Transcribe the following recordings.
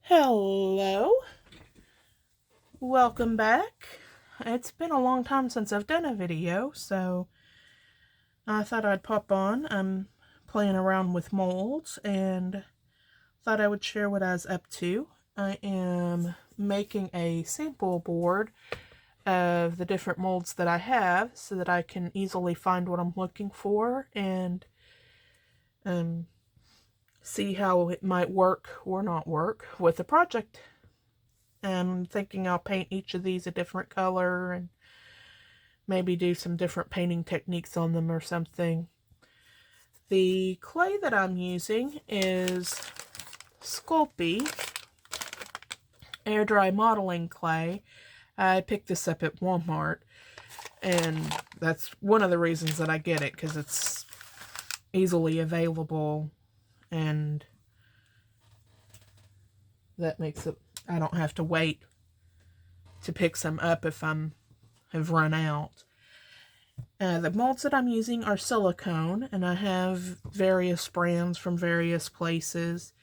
Hello, welcome back. It's been a long time since I've done a video, so I thought I'd pop on. I'm playing around with molds and thought I would share what I was up to. I am making a sample board of the different molds that I have so that I can easily find what I'm looking for and see how it might work or not work with the project. I'm thinking I'll paint each of these a different color and maybe do some different painting techniques on them or something. The clay that I'm using is Sculpey air dry modeling clay. I picked this up at Walmart, and that's one of the reasons that I get it, because it's easily available, and that makes it, I don't have to wait to pick some up if have run out. The molds that I'm using are silicone, and I have various brands from various places.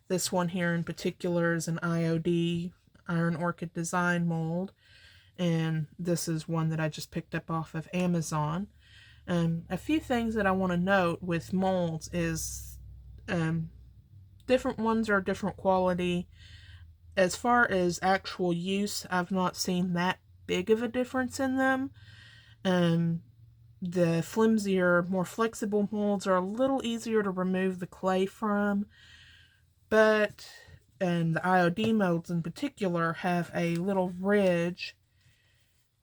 This one here in particular is an IOD, Iron Orchid Design mold, and this is one that I just picked up off of Amazon. A few things that I want to note with molds is different ones are different quality. As far as actual use, I've not seen that big of a difference in them. The flimsier, more flexible molds are a little easier to remove the clay from, but the IOD molds in particular have a little ridge.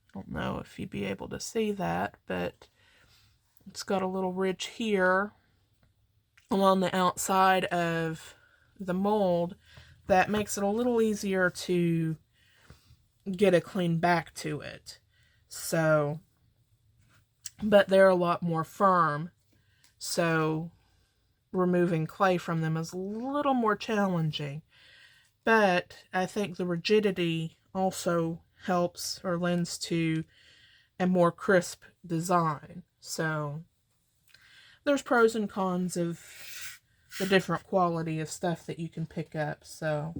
I don't know if you'd be able to see that, but it's got a little ridge here along the outside of the mold that makes it a little easier to get a clean back to it. So, but they're a lot more firm, so removing clay from them is a little more challenging. But I think the rigidity also helps or lends to a more crisp design. So there's pros and cons of the different quality of stuff that you can pick up, so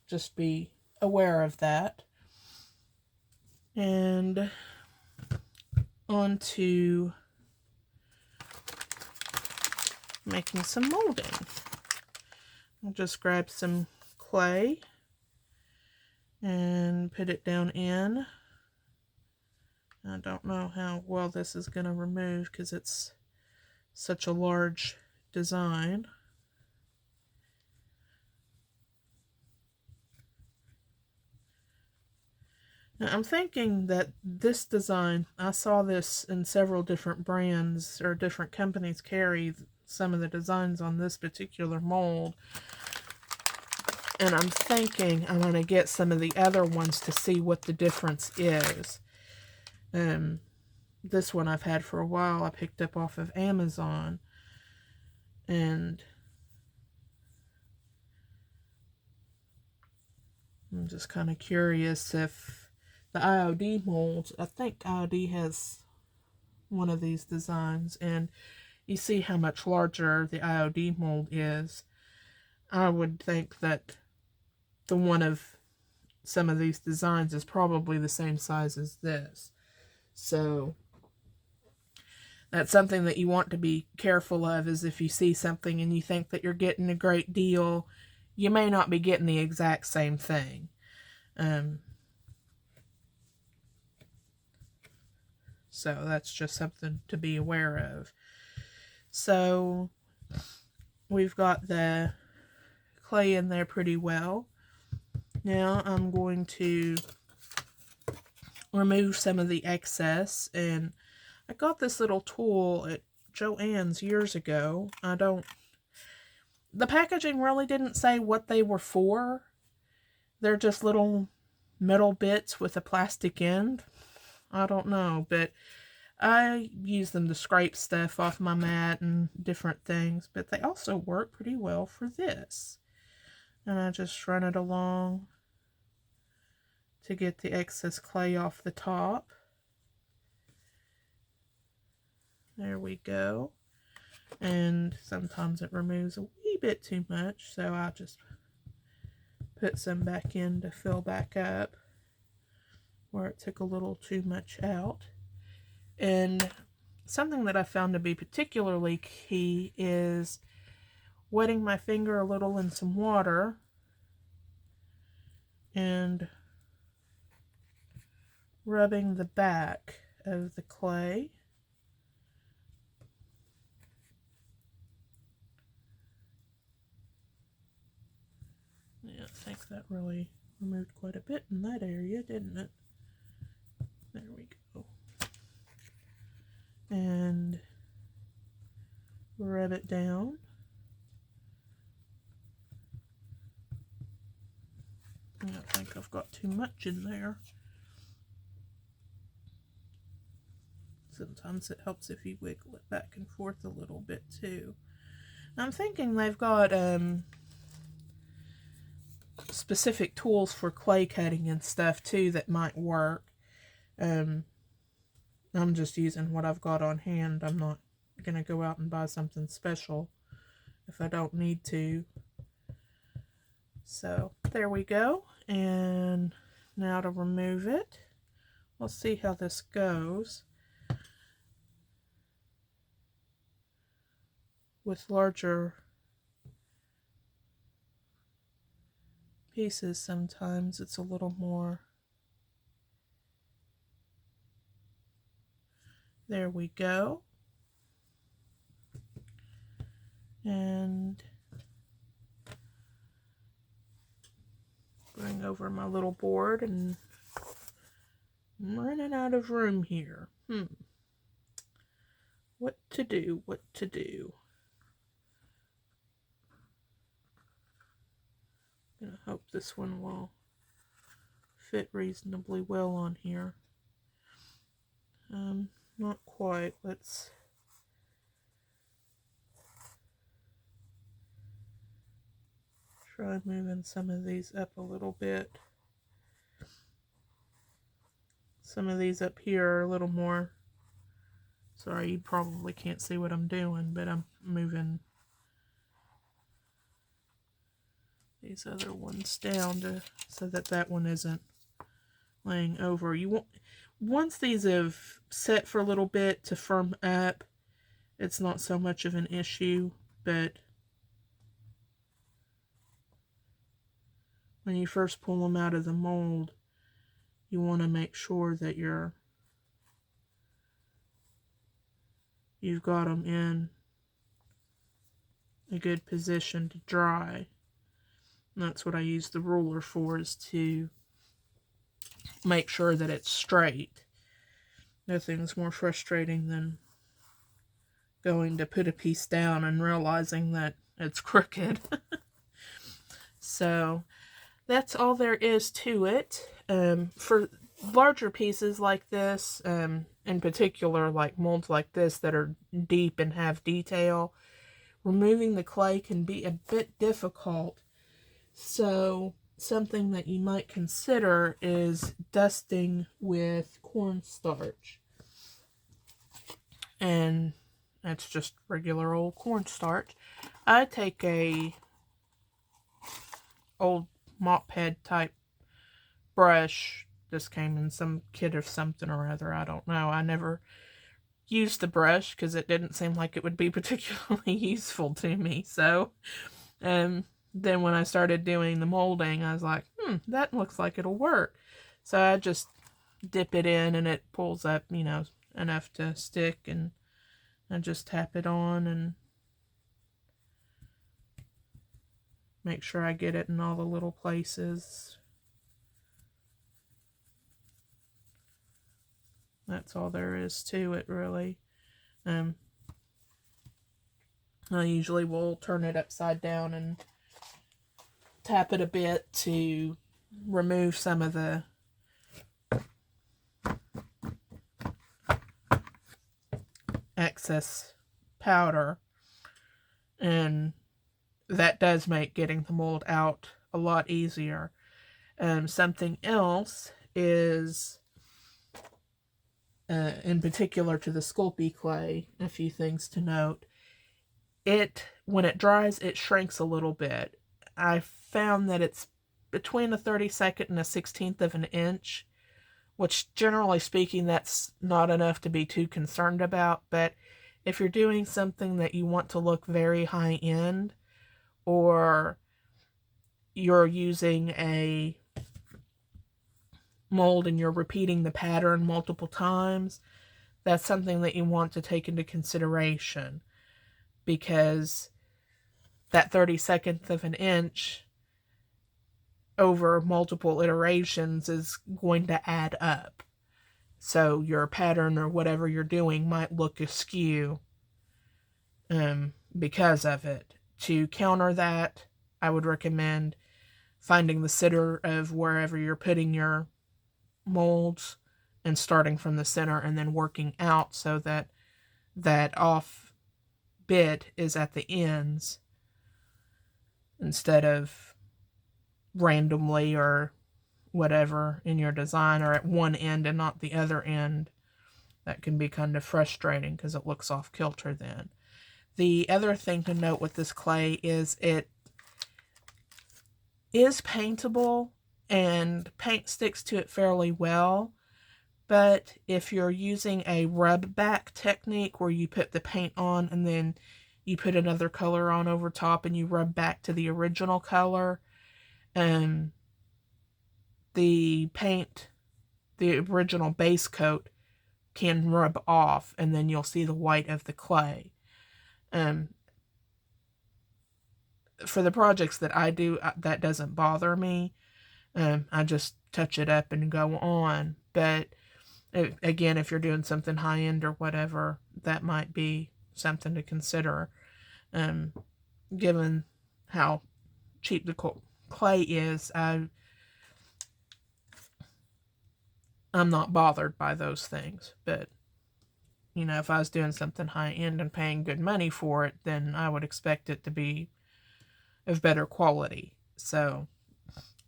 just be aware of that. And on to making some molding. I'll just grab some clay and put it down in. I don't know how well this is going to remove because it's such a large design. Now, I'm thinking that this design, I saw this in several different brands or different companies carry some of the designs on this particular mold. And I'm thinking I'm going to get some of the other ones to see what the difference is. This one I've had for a while. I picked up off of Amazon. And I'm just kind of curious if the IOD molds, I think IOD has one of these designs, and you see how much larger the IOD mold is. I would think that the one of some of these designs is probably the same size as this. So that's something that you want to be careful of, is if you see something and you think that you're getting a great deal, you may not be getting the exact same thing. So that's just something to be aware of. So we've got the clay in there pretty well. Now I'm going to remove some of the excess, and I got this little tool at Joann's years ago. The packaging really didn't say what they were for. They're just little metal bits with a plastic end. I don't know, but I use them to scrape stuff off my mat and different things, but they also work pretty well for this. And I just run it along to get the excess clay off the top. There we go. And sometimes it removes a wee bit too much, so I just put some back in to fill back up where it took a little too much out. And something that I found to be particularly key is wetting my finger a little in some water and rubbing the back of the clay. Yeah, I think that really removed quite a bit in that area, didn't it? There we go. And rub it down. I don't think I've got too much in there. Sometimes it helps if you wiggle it back and forth a little bit too. I'm thinking they've got specific tools for clay cutting and stuff too that might work. I'm just using what I've got on hand. I'm not going to go out and buy something special if I don't need to. So there we go. And now to remove it. We'll see how this goes. With larger pieces, sometimes it's a little more. There we go. And bring over my little board, and I'm running out of room here. What to do, what to do. I'm gonna hope this one will fit reasonably well on here. Not quite. Let's try moving some of these up a little bit. Some of these up here are a little more. Sorry, you probably can't see what I'm doing, but I'm moving these other ones down so that that one isn't laying over. You want, once these have set for a little bit to firm up, it's not so much of an issue, but when you first pull them out of the mold, you want to make sure that you've got them in a good position to dry. And that's what I use the ruler for, is to make sure that it's straight. Nothing's more frustrating than going to put a piece down and realizing that it's crooked. So that's all there is to it. For larger pieces like this, in particular like molds like this that are deep and have detail, removing the clay can be a bit difficult. So something that you might consider is dusting with cornstarch. And that's just regular old cornstarch. I take a old mop head type brush. This came in some kit or something or other, I don't know. I never used the brush because it didn't seem like it would be particularly useful to me. So then when I started doing the molding, I was like, that looks like it'll work. So I just dip it in and it pulls up, enough to stick, and I just tap it on and make sure I get it in all the little places. That's all there is to it, really. I usually will turn it upside down and tap it a bit to remove some of the excess powder, and that does make getting the mold out a lot easier. Something else is, in particular to the Sculpey clay, a few things to note. When it dries, it shrinks a little bit. I found that it's between a 32nd and a 16th of an inch, which generally speaking, that's not enough to be too concerned about. But if you're doing something that you want to look very high end, or you're using a mold and you're repeating the pattern multiple times, that's something that you want to take into consideration, because that 32nd of an inch over multiple iterations is going to add up. So your pattern or whatever you're doing might look askew because of it. To counter that, I would recommend finding the center of wherever you're putting your molds and starting from the center and then working out so that that off bit is at the ends instead of randomly or whatever in your design, or at one end and not the other end. That can be kind of frustrating because it looks off kilter then. The other thing to note with this clay is it is paintable and paint sticks to it fairly well. But if you're using a rub back technique where you put the paint on and then you put another color on over top and you rub back to the original color, the paint, the original base coat, can rub off and then you'll see the white of the clay. For the projects that I do, that doesn't bother me. I just touch it up and go on. But again, if you're doing something high end or whatever, that might be something to consider. Given how cheap the clay is, I'm not bothered by those things. But you know, if I was doing something high end and paying good money for it, then I would expect it to be of better quality. So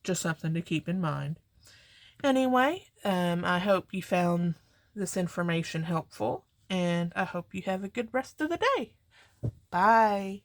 just something to keep in mind. Anyway, I hope you found this information helpful, and I hope you have a good rest of the day. Bye.